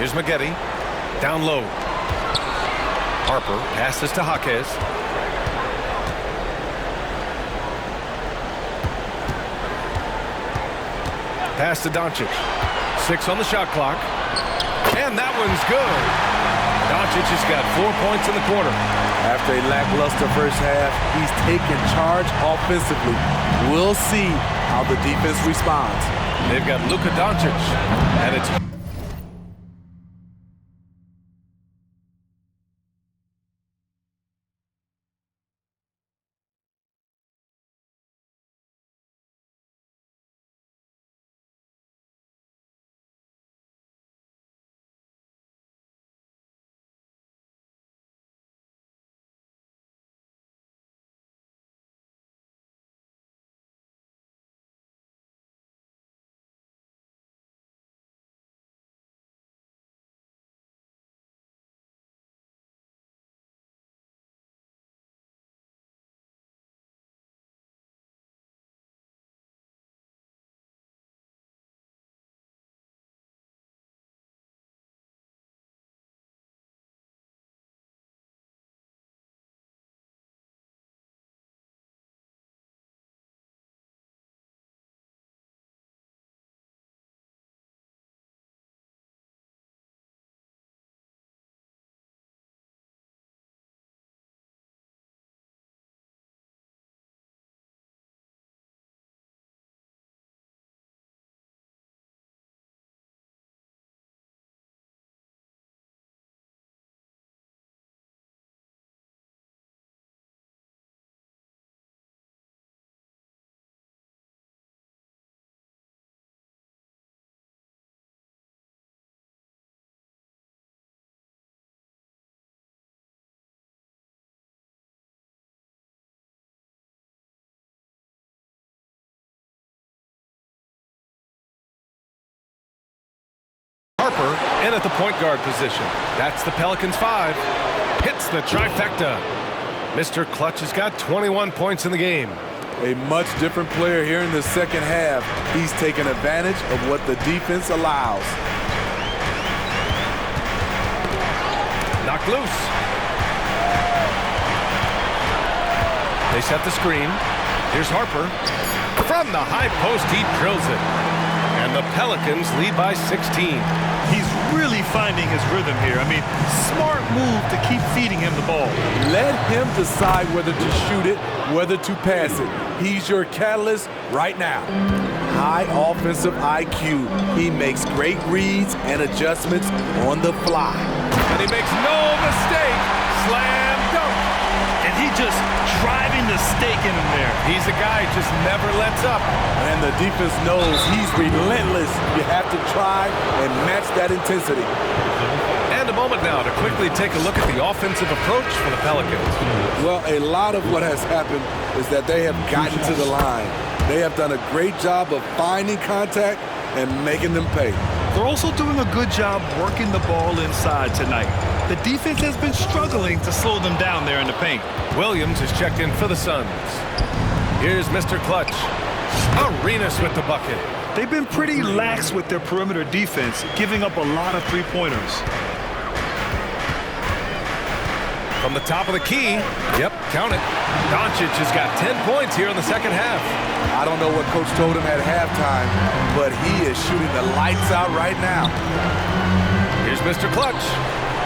Here's Maggette. Down low. Harper passes to Jaquez. Pass to Doncic. 6 on the shot clock. And that one's good. Doncic has got 4 points in the quarter. After a lackluster first half, he's taken charge offensively. We'll see how the defense responds. They've got Luka Doncic, and it's Harper in at the point guard position. That's the Pelicans 5. Hits the trifecta. Mr. Clutch has got 21 points in the game. A much different player here in the second half. He's taken advantage of what the defense allows. Knocked loose. They set the screen. Here's Harper. From the high post, he drills it. And the Pelicans lead by 16. He's really finding his rhythm here. I mean, smart move to keep feeding him the ball. Let him decide whether to shoot it, whether to pass it. He's your catalyst right now. High offensive IQ. He makes great reads and adjustments on the fly. And he makes no mistake. Slam dunk. And he just driving the stake in him there. He's a guy who just never lets up. And the defense knows he's relentless. You have to try and match that intensity. And a moment now to quickly take a look at the offensive approach for the Pelicans. Well, a lot of what has happened is that they have gotten to the line. They have done a great job of finding contact and making them pay. They're also doing a good job working the ball inside tonight. The defense has been struggling to slow them down there in the paint. Williams is checked in for the Suns. Here's Mr. Clutch. Arenas with the bucket. They've been pretty lax with their perimeter defense, giving up a lot of three-pointers. From the top of the key. Yep, count it. Doncic has got 10 points here in the second half. I don't know what Coach told him at halftime, but he is shooting the lights out right now. Here's Mr. Clutch.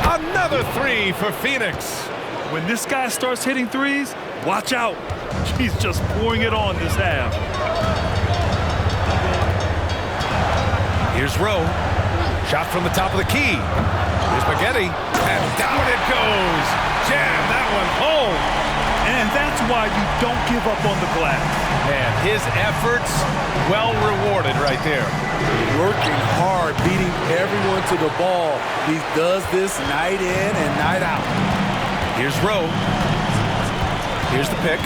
Another 3 for Phoenix. When this guy starts hitting threes, watch out. He's just pouring it on this half. Here's Rowe. Shot from the top of the key. Here's Maggette. And down it goes. Jam that one home. And that's why you don't give up on the glass. Man, his efforts well rewarded right there. Working hard, beating everyone to the ball. He does this night in and night out. Here's Rowe. Here's the pick.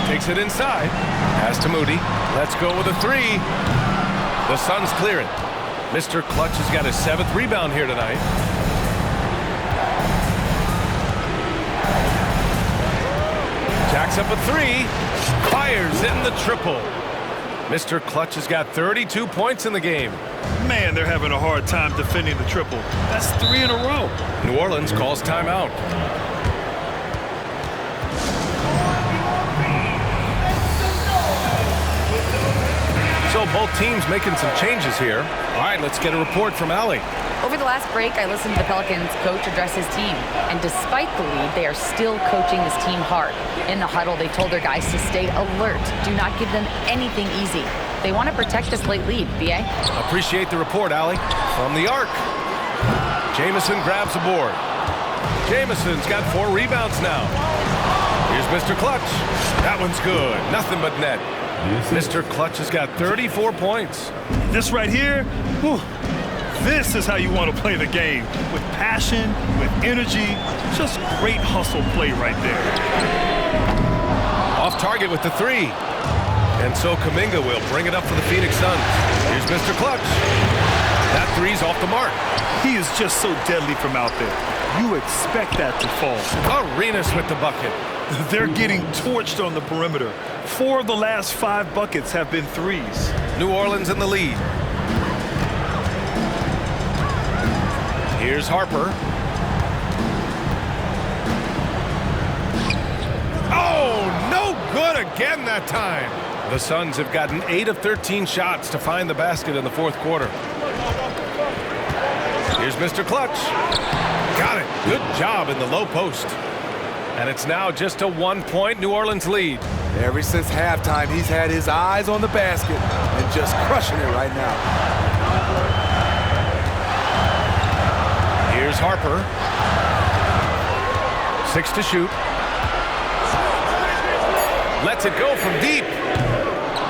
Takes it inside. Pass to Moody. Let's go with a 3. The Suns clear it. Mr. Clutch has got his 7th rebound here tonight. Jacks up a 3. Fires in the triple. Mr. Clutch has got 32 points in the game. Man, they're having a hard time defending the triple. That's 3 in a row. New Orleans calls timeout. So both teams making some changes here. All right, let's get a report from Allie. Over the last break, I listened to the Pelicans coach address his team. And despite the lead, they are still coaching this team hard. In the huddle, they told their guys to stay alert. Do not give them anything easy. They want to protect this late lead, B.A. Appreciate the report, Allie. From the arc. Jamison grabs the board. Jamison's got 4 rebounds now. Here's Mr. Clutch. That one's good. Nothing but net. Mr. Clutch has got 34 points. This right here, whew, this is how you want to play the game. With passion, with energy, just great hustle play right there. Off target with the 3. And so Kuminga will bring it up for the Phoenix Suns. Here's Mr. Clutch. That 3's off the mark. He is just so deadly from out there. You expect that to fall. Arenas with the bucket. They're getting torched on the perimeter. 4 of the last 5 buckets have been 3s. New Orleans in the lead. Here's Harper. Oh, no good again that time. The Suns have gotten 8 of 13 shots to find the basket in the fourth quarter. Here's Mr. Clutch. Got it. Good job in the low post. And it's now just a 1-point New Orleans lead. Ever since halftime, he's had his eyes on the basket and just crushing it right now. Here's Harper. 6 to shoot. Lets it go from deep.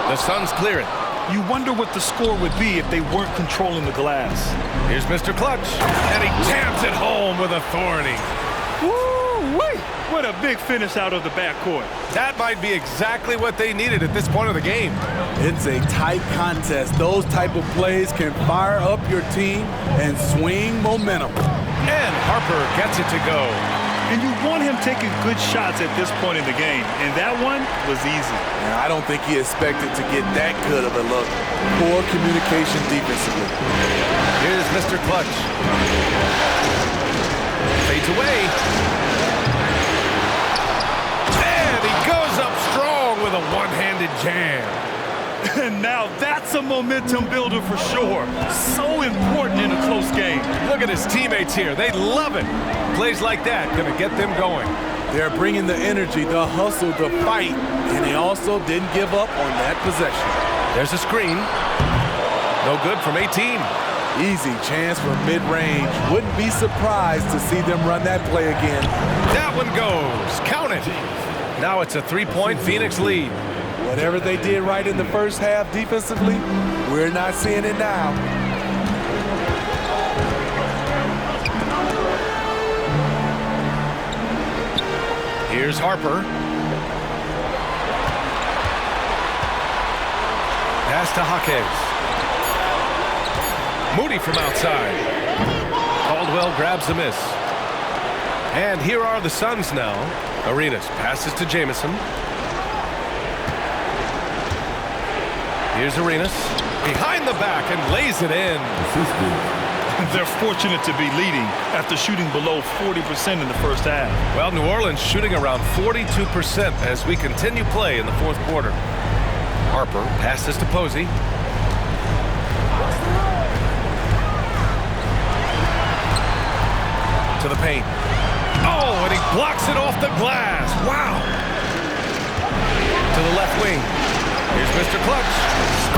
The Suns clear it. You wonder what the score would be if they weren't controlling the glass. Here's Mr. Clutch. And he jams it home with authority. Woo-wee! What a big finish out of the backcourt. That might be exactly what they needed at this point of the game. It's a tight contest. Those type of plays can fire up your team and swing momentum. And Harper gets it to go. And you want him taking good shots at this point in the game. And that one was easy. Now, I don't think he expected to get that good of a look. Poor communication defensively. Here's Mr. Clutch. Fades away. And he goes up strong with a one-handed jam. And now that's a momentum builder for sure. So important in a close game. Look at his teammates here. They love it. Plays like that going to get them going. They're bringing the energy, the hustle, the fight, and they also didn't give up on that possession. There's a screen. No good from 18. Easy chance for mid-range. Wouldn't be surprised to see them run that play again. That one goes. Count it. Now it's a 3-point Phoenix lead. Whatever they did right in the first half defensively, we're not seeing it now. Here's Harper. Pass to Jaquez. Moody from outside. Caldwell grabs the miss. And here are the Suns now. Arenas passes to Jamison. Here's Arenas. Behind the back and lays it in. They're fortunate to be leading after shooting below 40% in the first half. Well, New Orleans shooting around 42% as we continue play in the fourth quarter. Harper passes to Posey. To the paint. Oh, and he blocks it off the glass. Wow. To the left wing. Here's Mr. Clutch.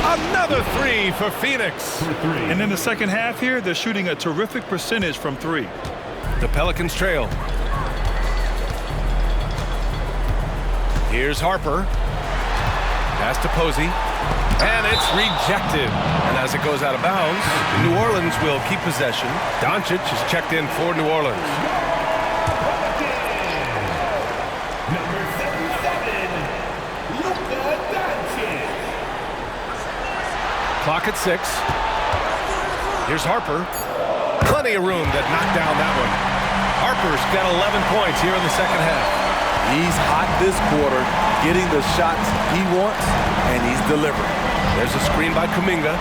Another 3 for Phoenix. And in the second half here, they're shooting a terrific percentage from 3. The Pelicans trail. Here's Harper. Pass to Posey. And it's rejected. And as it goes out of bounds, New Orleans will keep possession. Doncic is checked in for New Orleans. Clock at 6. Here's Harper. Plenty of room to knock down that one. Harper's got 11 points here in the second half. He's hot this quarter, getting the shots he wants, and he's delivering. There's a screen by Kuminga.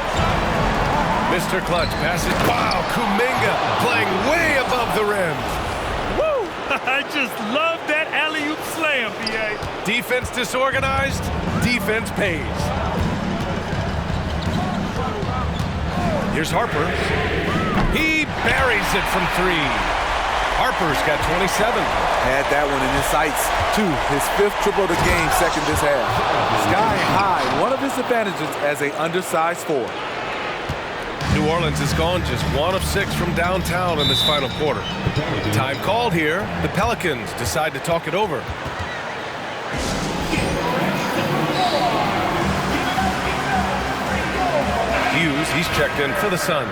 Mr. Clutch passes. Wow, Kuminga playing way above the rim. Woo! I just love that alley-oop slam, B.A. Defense disorganized, defense pays. Here's Harper. He buries it from three. Harper's got 27. Had that one in his sights, too. His 5th triple of the game, second this half. Sky high, one of his advantages as an undersized forward. New Orleans is gone just 1 of 6 from downtown in this final quarter. Time called here. The Pelicans decide to talk it over. Hughes, he's checked in for the Suns.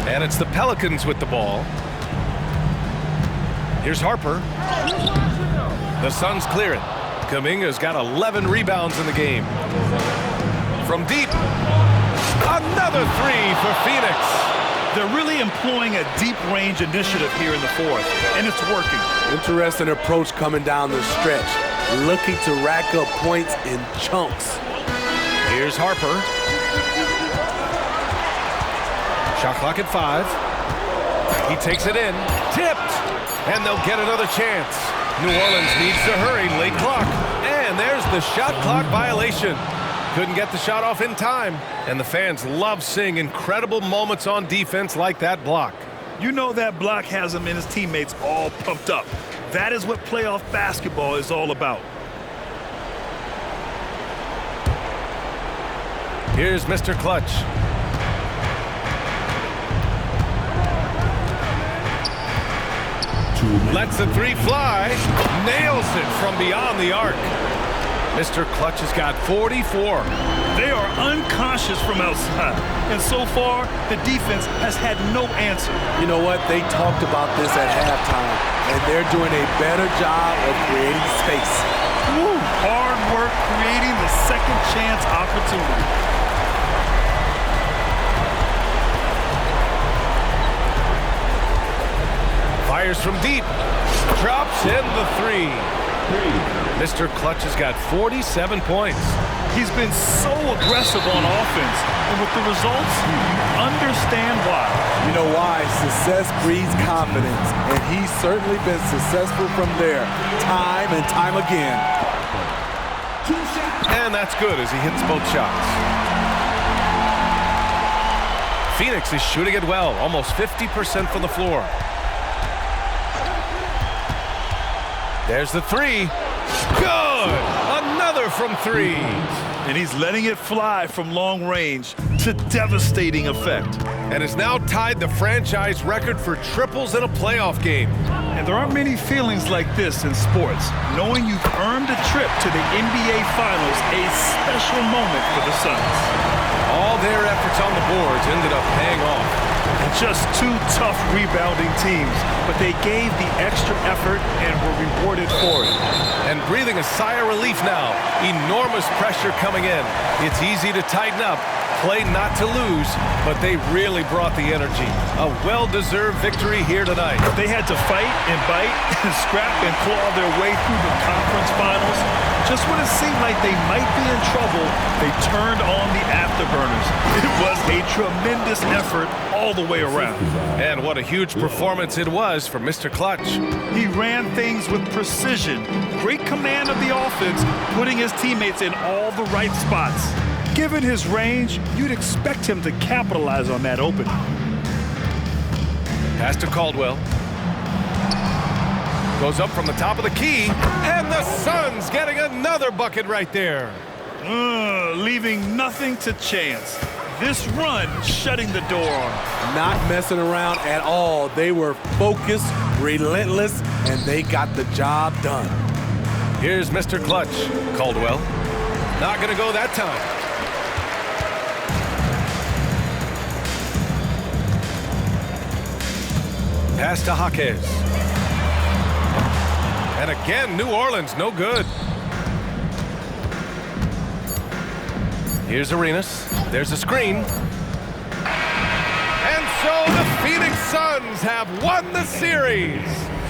And it's the Pelicans with the ball. Here's Harper. The Suns clear it. Kuminga's got 11 rebounds in the game. From deep. Another three for Phoenix. They're really employing a deep-range initiative here in the fourth, and it's working. Interesting approach coming down the stretch. Looking to rack up points in chunks. Here's Harper. Shot clock at 5. He takes it in. Tipped. And they'll get another chance. New Orleans needs to hurry. Late clock. And there's the shot clock violation. Couldn't get the shot off in time. And the fans love seeing incredible moments on defense like that block. You know that block has him and his teammates all pumped up. That is what playoff basketball is all about. Here's Mr. Clutch. Lets the three fly. Nails it from beyond the arc. Mr. Clutch has got 44. They are unconscious from outside. And so far, the defense has had no answer. You know what? They talked about this at halftime, and they're doing a better job of creating space. Woo! Hard work creating the second chance opportunity. Fires from deep. Drops in the three. Mr. Clutch has got 47 points. He's been so aggressive on offense, and with the results, you understand why. You know why? Success breeds confidence, and he's certainly been successful from there, time and time again. And that's good as he hits both shots. Phoenix is shooting it well, almost 50% from the floor. There's the three. Good! Another from three. And he's letting it fly from long range to devastating effect. And has now tied the franchise record for triples in a playoff game. And there aren't many feelings like this in sports. Knowing you've earned a trip to the NBA Finals, a special moment for the Suns. All their efforts on the boards ended up paying off. Just two tough rebounding teams, but they gave the extra effort and were rewarded for it. And breathing a sigh of relief now. Enormous pressure coming in. It's easy to tighten up, play not to lose, but they really brought the energy. A well-deserved victory here tonight. They had to fight and bite and scrap and claw their way through the conference finals. Just when it seemed like they might be in trouble, they turned on the afterburners. It was a tremendous effort all the way around. And what a huge performance it was for Mr. Clutch. He ran things with precision, great command of the offense, putting his teammates in all the right spots. Given his range, you'd expect him to capitalize on that opening. Pass to Caldwell. Goes up from the top of the key, and the Suns getting another bucket right there. Leaving nothing to chance. This run shutting the door on him. Not messing around at all. They were focused, relentless, and they got the job done. Here's Mr. Clutch. Caldwell. Not going to go that time. Pass to Jaquez. And again, New Orleans, no good. Here's Arenas. There's a screen. And so the Phoenix Suns have won the series.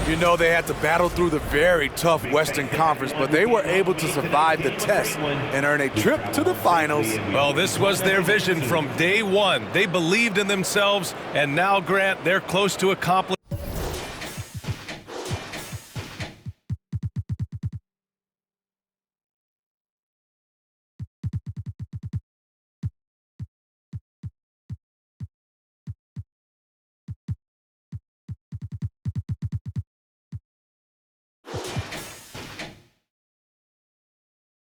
You know, they had to battle through the very tough Western Conference, but they were able to survive the test and earn a trip to the finals. Well, this was their vision from day one. They believed in themselves, and now, Grant, they're close to accomplishing